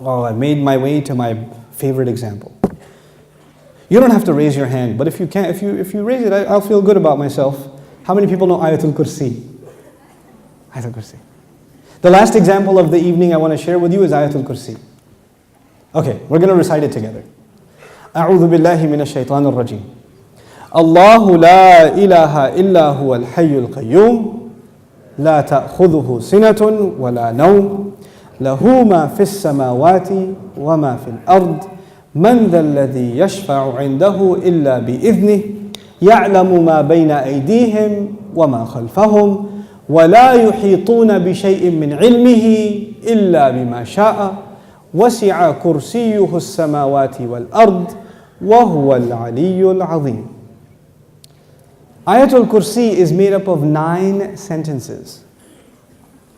Oh, I made my way to my favorite example. You don't have to raise your hand, but if you can, if you raise it, I'll feel good about myself. How many people know Ayatul Kursi? Ayatul Kursi. The last example of the evening I want to share with you is Ayatul Kursi. Okay, we're going to recite it together. أعوذ بالله من الشيطان الرجيم. الله لا إله إلا هو الحي القيوم لا تأخذه سنة ولا نوم له ما في السماوات وما في الأرض من ذا الذي يشفع عنده إلا بإذنه يعلم ما بين أيديهم وما خلفهم ولا يحيطون بشيء من علمه إلا بما شاء وسع كرسيه السماوات والأرض وهو العلي العظيم. Ayatul Kursi is made up of 9 sentences.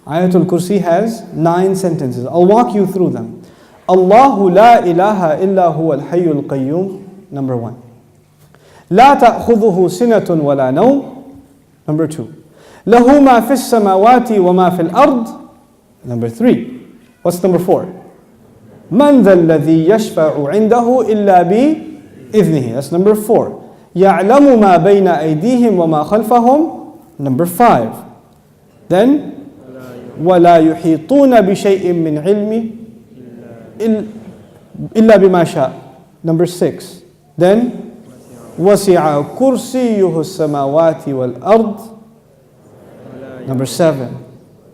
Ayatul Kursi has 9 sentences. I'll walk you through them. Allahu la ilaha illa huwa al-hayyul qayyum, number 1. La ta'khudhuhu sinatun wa la nawm, number 2. Lahu ma fis samawati wa ma fil ard, number 3. What's number 4? Man dha alladhi yashfa'u 'indahu illa bi idhnihi. That's number 4. يَعْلَمُ مَا بَيْنَ أَيْدِيهِمْ وَمَا خَلْفَهُم, number 5. Then وَلَا يُحِيطُونَ بِشَيْءٍ مِّنْ عِلْمِهِ إِلَّا بِمَا شَاءَ, number 6. Then وَسِعَ كُرْسِيُّهُ السَّمَاوَاتِ وَالْأَرْضِ, number 7.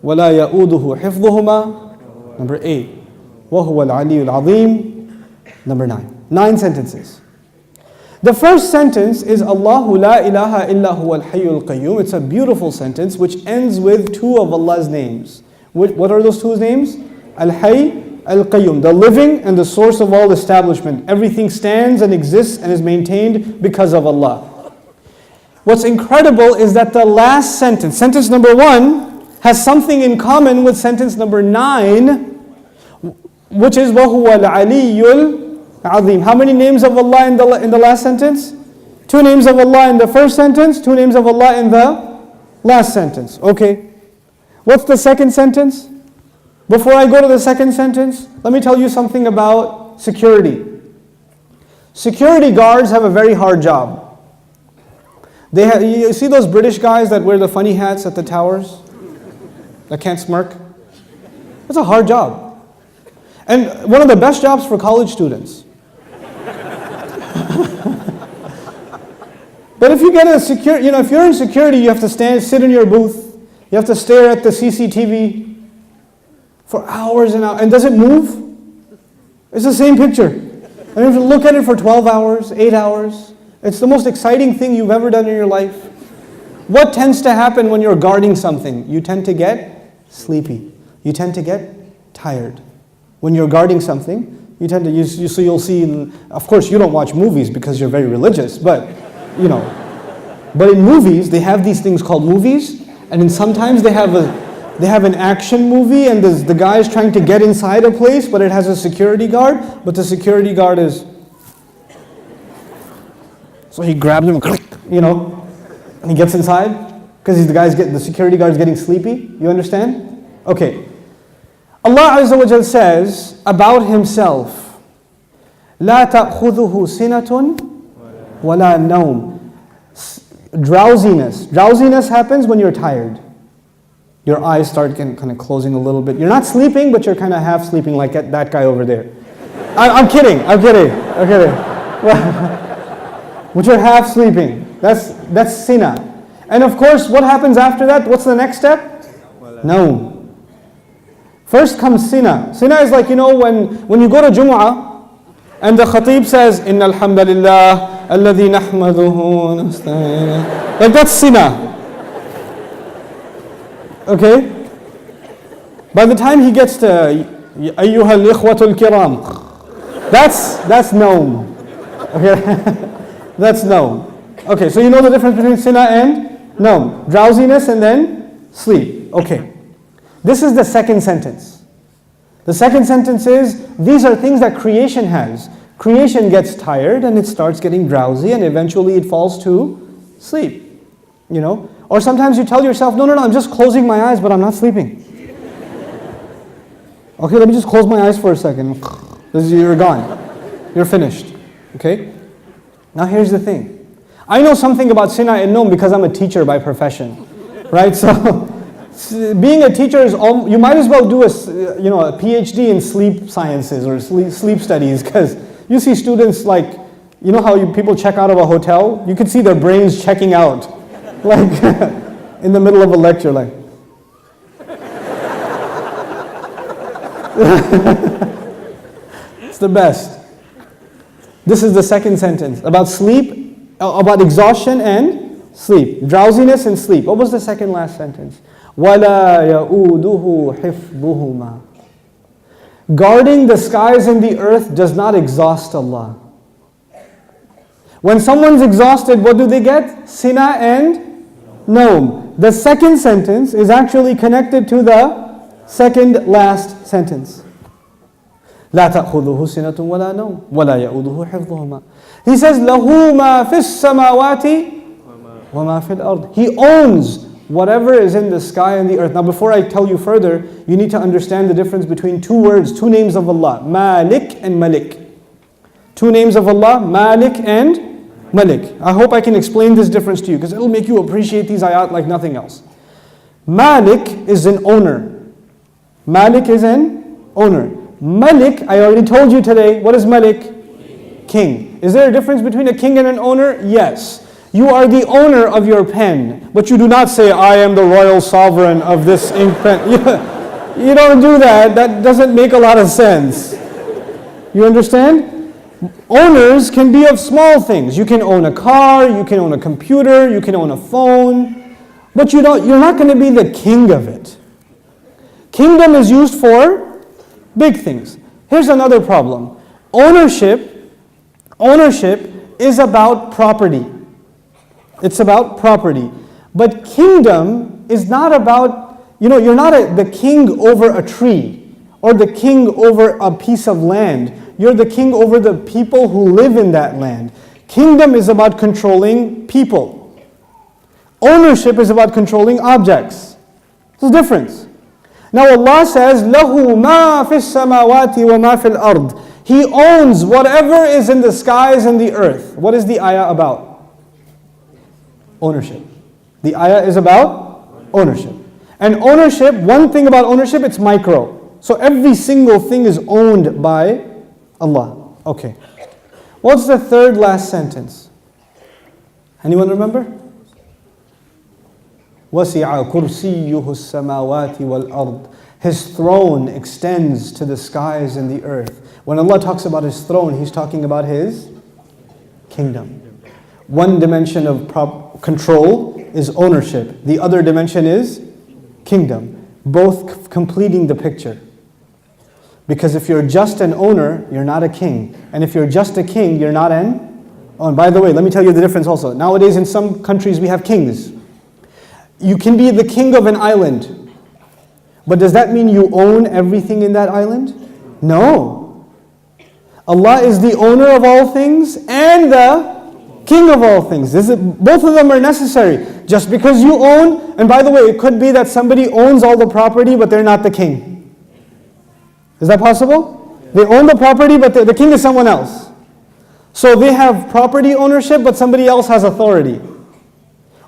وَلَا يَؤُودُهُ حِفْظُهُمَا, number 8. وَهُوَ الْعَلِيُّ الْعَظِيمُ, number 9. 9 sentences. The first sentence is Allahu la ilaha illa huwa al-hayyul qayyum. It's a beautiful sentence which ends with 2 of Allah's names. What are those 2 names? Al-Hayy, Al-Qayyum, the living and the source of all establishment. Everything stands and exists and is maintained because of Allah. What's incredible is that the last sentence, sentence number 1, has something in common with sentence number 9, which is وَهُوَ الْعَلِيُّ Azim. How many names of Allah in the last sentence? 2 names of Allah in the first sentence, 2 names of Allah in the last sentence. Okay. What's the second sentence? Before I go to the second sentence, let me tell you something about security. Security guards have a very hard job. You see those British guys that wear the funny hats at the towers? That can't smirk? It's a hard job. And one of the best jobs for college students. But if you get a if you're in security, you have to sit in your booth. You have to stare at the CCTV for hours and hours. And does it move? It's the same picture. And you have to look at it for 12 hours, 8 hours. It's the most exciting thing you've ever done in your life. What tends to happen when you're guarding something? You tend to get sleepy. You tend to get tired. When you're guarding something, you tend to, so you'll see, of course you don't watch movies because you're very religious, but but in movies, they have these things called movies, and then sometimes they have an action movie, and the guy is trying to get inside a place, but it has a security guard, but the security guard is, so he grabs him, and he gets inside, because the security guard is getting sleepy. You understand? Okay. Allah Azza wa Jal says about Himself, لا تأخذه سنة ولا نوم. Drowsiness. Drowsiness happens when you're tired. Your eyes start kind of closing a little bit. You're not sleeping, but you're kind of half sleeping like that guy over there. I'm kidding. But you're half sleeping. That's sina. And of course, what happens after that? What's the next step? No. First comes sina. Sina is like, when you go to Jumu'ah, and the khatib says, Inna alhamdulillah, alladhi nahmaduhu, nasta'in. Like that's sina. Okay? By the time he gets to Ayyuha al-ikhwatul kiram, that's nawm. Okay? That's nawm. Okay, so you know the difference between sina and nawm. Drowsiness and then sleep. Okay. This is the second sentence. The second sentence is, these are things that creation has. Creation gets tired and it starts getting drowsy and eventually it falls to sleep. Or sometimes you tell yourself, no, I'm just closing my eyes, but I'm not sleeping. Okay, let me just close my eyes for a second. You're gone. You're finished. Okay? Now here's the thing. I know something about Sina and Noam because I'm a teacher by profession. Right? So being a teacher is you might as well do a PhD in sleep sciences or sleep studies, because you see students like, you know how people check out of a hotel? You can see their brains checking out, like in the middle of a lecture, like. It's the best. This is the second sentence about sleep, about exhaustion and sleep, drowsiness and sleep. What was the second last sentence? وَلَا يَؤُودُهُ حِفْظُهُمَا. Guarding the skies and the earth does not exhaust Allah. When someone's exhausted, what do they get? Sina and Noam. The second sentence is actually connected to the second last sentence. لا تأخذه سنة ولا نوم ولا يؤوده حفظهما. He says له ما في السماوات وما في الأرض. He owns whatever is in the sky and the earth. Now before I tell you further, you need to understand the difference between two words, two names of Allah, Malik and Malik. Two names of Allah, Malik and Malik. I hope I can explain this difference to you, because it'll make you appreciate these ayat like nothing else. Malik is an owner. Malik is an owner. Malik, I already told you today, what is Malik? King. Is there a difference between a king and an owner? Yes. You are the owner of your pen, but you do not say, I am the royal sovereign of this ink pen. You don't do that. That doesn't make a lot of sense. You understand? Owners can be of small things. You can own a car, you can own a computer, you can own a phone, but you're not going to be the king of it. Kingdom is used for big things. Here's another problem. Ownership is about property. It's about property. But kingdom is not about, you're not the king over a tree or the king over a piece of land. You're the king over the people who live in that land. Kingdom is about controlling people. Ownership is about controlling objects. There's a difference. Now Allah says, لَهُ مَا فِي السَّمَاوَاتِ وَمَا فِي الْأَرْضِ. He owns whatever is in the skies and the earth. What is the ayah about? Ownership. The ayah is about ownership. And ownership, one thing about ownership, it's micro. So every single thing is owned by Allah. Okay. What's the third last sentence? Anyone remember? وَسِعَ كُرْسِيُّهُ السَّمَاوَاتِ وَالْأَرْضِ. His throne extends to the skies and the earth. When Allah talks about His throne, He's talking about His kingdom. One dimension of control is ownership. The other dimension is kingdom. Both completing the picture. Because if you're just an owner, you're not a king. And if you're just a king, you're not an owner. By the way, let me tell you the difference also. Nowadays in some countries we have kings. You can be the king of an island. But does that mean you own everything in that island? No. Allah is the owner of all things and the king of all things. Both of them are necessary. Just because you own, and by the way, it could be that somebody owns all the property but they're not the king. Is that possible? They own the property but the king is someone else. So they have property ownership but somebody else has authority.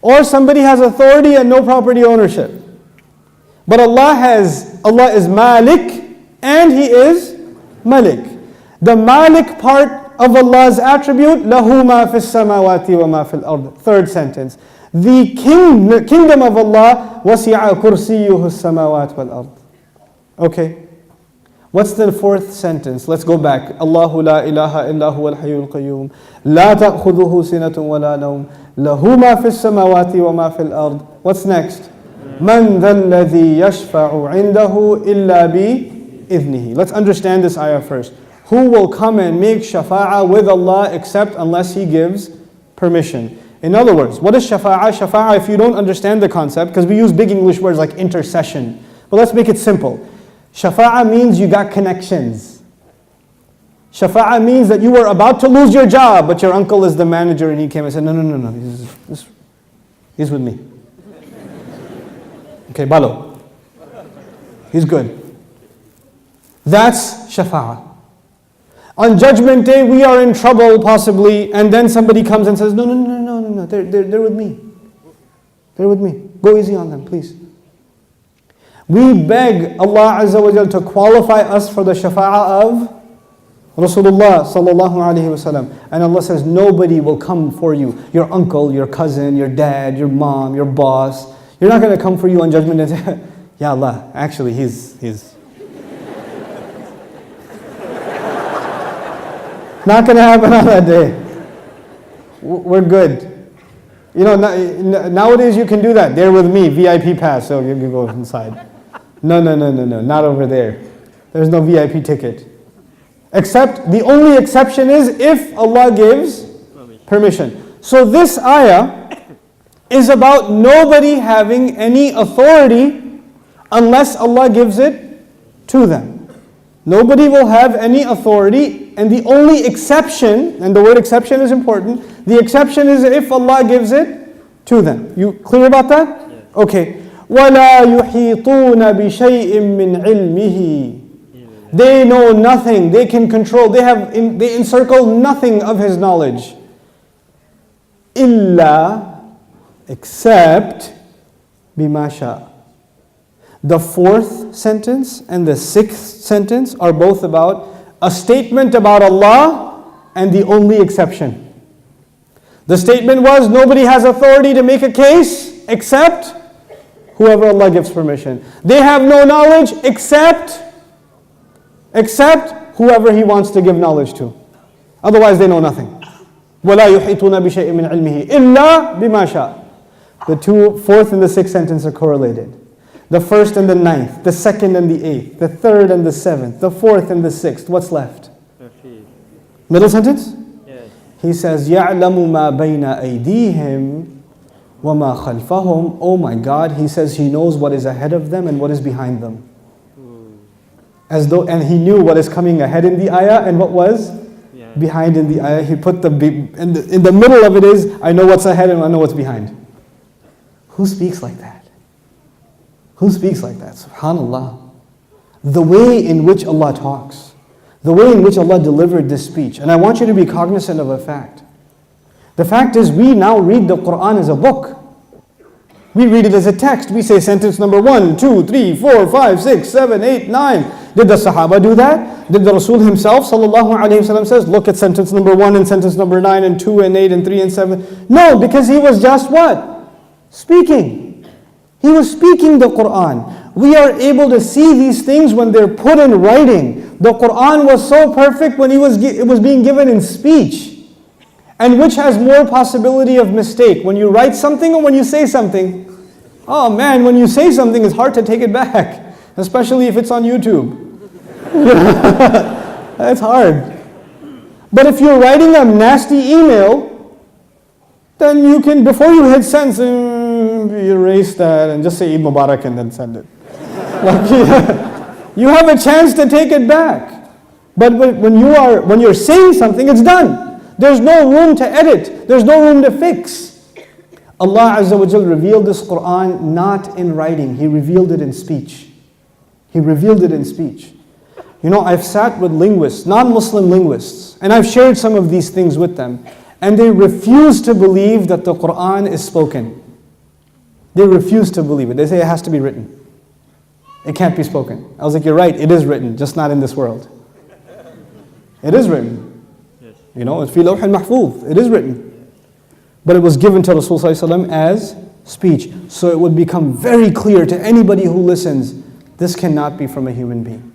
Or somebody has authority and no property ownership. But Allah is Malik and He is Malik. The Malik part of Allah's attribute, لَهُ مَا فِي السَّمَاوَاتِ وَمَا فِي الْأَرْضِ. Third sentence. The kingdom of Allah, وَسِعَ كُرْسِيُّهُ السَّمَاوَاتِ وَالْأَرْضِ. Okay. What's the fourth sentence? Let's go back. Allahu la ilaha illa huwa al-hayyul qayyum. La ta'khudhuhu sinatun wa la nawm. Lahu ma fi as-samawati wa ma fi al-ard. What's next? Man dhal ladhi yashfa'u 'indahu illa bi idhnihi. Let's understand this ayah first. Who will come and make shafa'ah with Allah except unless He gives permission? In other words, what is shafa'ah? Shafa'ah, if you don't understand the concept, because we use big English words like intercession. But let's make it simple. Shafa'ah means you got connections. Shafa'ah means that you were about to lose your job, but your uncle is the manager and he came and said, no, he's with me. Okay, Balo. He's good. That's shafa'ah. On Judgment Day, we are in trouble possibly, and then somebody comes and says, no, they're with me. They're with me. Go easy on them, please. We beg Allah Azza wa Jal to qualify us for the shafa'ah of Rasulullah sallallahu alayhi wasallam. And Allah says, nobody will come for you. Your uncle, your cousin, your dad, your mom, your boss. You're not going to come for you on Judgment Day and say, Ya Allah, actually he's not going to happen on that day. We're good. You know, nowadays you can do that. They're with me, VIP pass, so you can go inside. No, not over there. There's no VIP ticket. Except, the only exception is if Allah gives permission. So this ayah is about nobody having any authority unless Allah gives it to them. Nobody will have any authority, and the only exception, and the word exception is important, the exception is if Allah gives it to them. You clear about that? Yes. Okay. وَلَا يُحِيطُونَ بِشَيْءٍ مِّنْ عِلْمِهِ. They know nothing, they can control, they encircle nothing of His knowledge. إِلَّا, except بِمَا شَاءَ. The fourth sentence and the sixth sentence are both about a statement about Allah and the only exception. The statement was, nobody has authority to make a case except whoever Allah gives permission. They have no knowledge except whoever He wants to give knowledge to. Otherwise they know nothing. وَلَا يُحِيطُونَ بِشَيْءٍ مِّنْ عِلْمِهِ إِلَّا بِمَا شَاءَ. The fourth and the sixth sentence are correlated. The first and the ninth, the second and the eighth, the third and the seventh, the fourth and the sixth. What's left? Middle sentence? Yes. He says, يَعْلَمُ مَا بَيْنَ أَيْدِيهِمْ وَمَا خَلْفَهُمْ. Oh my God, He says He knows what is ahead of them and what is behind them. As though, and He knew what is coming ahead in the ayah and what was behind in the ayah. He put in the middle of it is, I know what's ahead and I know what's behind. Who speaks like that? Who speaks like that? SubhanAllah. The way in which Allah talks, the way in which Allah delivered this speech. And I want you to be cognizant of a fact. The fact is, we now read the Quran as a book. We read it as a text. We say sentence number 1, 2, 3, 4, 5, 6, 7, 8, 9. Did the Sahaba do that? Did the Rasul himself, sallallahu alayhi wasallam, says, look at sentence number 1 and sentence number 9 and 2 and 8 and 3 and 7? No, because he was just what? Speaking. He was speaking the Quran. We are able to see these things when they're put in writing. The Quran was so perfect when it was being given in speech. And which has more possibility of mistake? When you write something or when you say something? Oh man, when you say something, it's hard to take it back. Especially if it's on YouTube. It's hard. But if you're writing a nasty email, then you can, before you hit send, erase that and just say Eid Mubarak and then send it. You have a chance to take it back. But when you're saying something, it's done. There's no room to edit. There's no room to fix. Allah Azza wa Jal revealed this Quran not in writing. He revealed it in speech. He revealed it in speech. You know, I've sat with linguists, non-Muslim linguists, and I've shared some of these things with them, and they refuse to believe that the Quran is spoken. They refuse to believe it. They say it has to be written. It can't be spoken. I was like, you're right, it is written, just not in this world. It is written. You know, it's fi lawh al-mahfuz. It is written. But it was given to Rasulullah as speech. So it would become very clear to anybody who listens, this cannot be from a human being.